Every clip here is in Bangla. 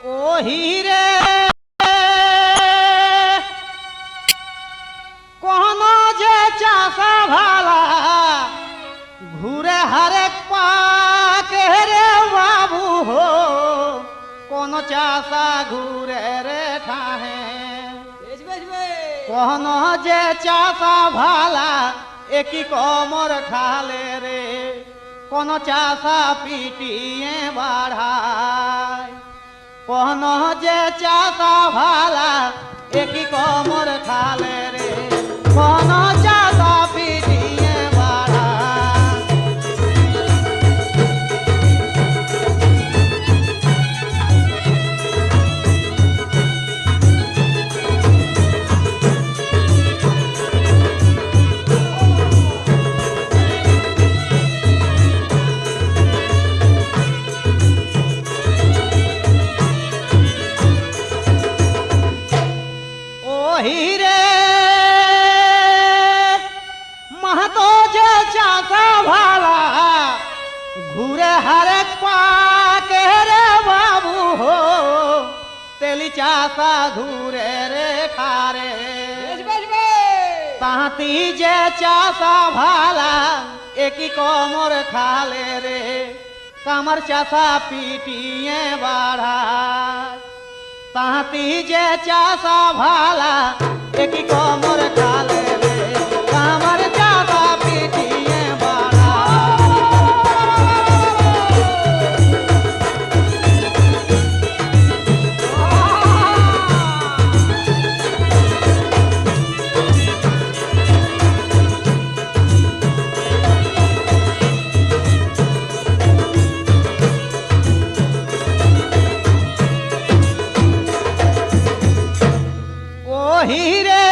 ও হিরে কোন যে চাষা ভালা ঘুরে হরেক পাকে রে বাবু হো কোন চাষা ঘুরে রে ঠাহে কোন যে চাষা ভালা একই কমর খালে রে কোন চাষা পিটিয়ে বাড়ায় কোন যে চাষা ভালা একই কমর খালে রে কোন চাষা পিটিয়ে বাড়ায় হিরে মাহাতো যে চাষা ভালা ঘুরে হরেক পাকে রে বাবু হো তেলি চাষা ঘুরে রে খারে তাঁতি যে চাষা ভালা একই কমর খালে রে কামার চাষা পিটিয়ে বাড়ায় তাঁতি যে চাষা ভালা একই কমর খালে রে কামার চাষা পিটিয়ে হিরে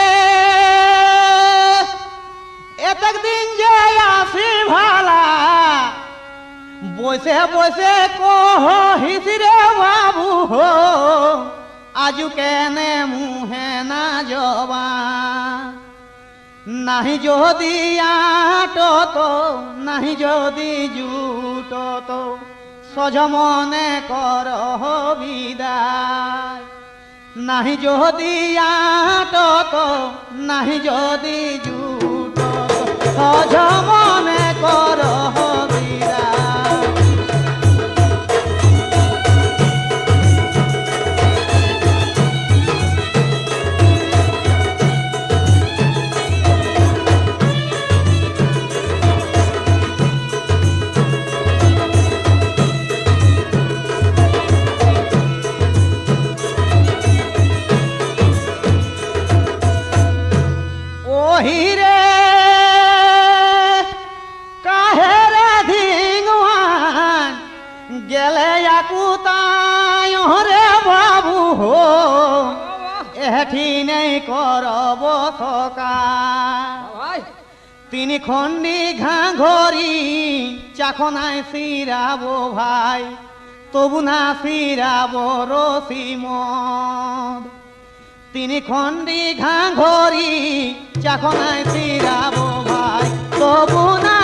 এতক দিন যে আসি ভালা বসে বসে কহ হিসিরে বাবু হো আজু কেনে মুহে না জবা নাহি যদি আটো তো নাহি যদি জুটো তো সজ মনে কর বিদায় নাহি যদি আটো তো নাহি যদি জুটো সজ মনে কর বিদায় হিরে কাহে রে ধিংওয়ান গেলে আকুতায় রে বাবু হো এঠি নেই করব সকাল তিনি খন্ডি ঘাঘরি চাখনায় সিরাবো ভাই তবু না সিরাবো রসিমদ তিনি খন্ডি ঘাঘরি চাখনায় সিরাবো ভাই তবু না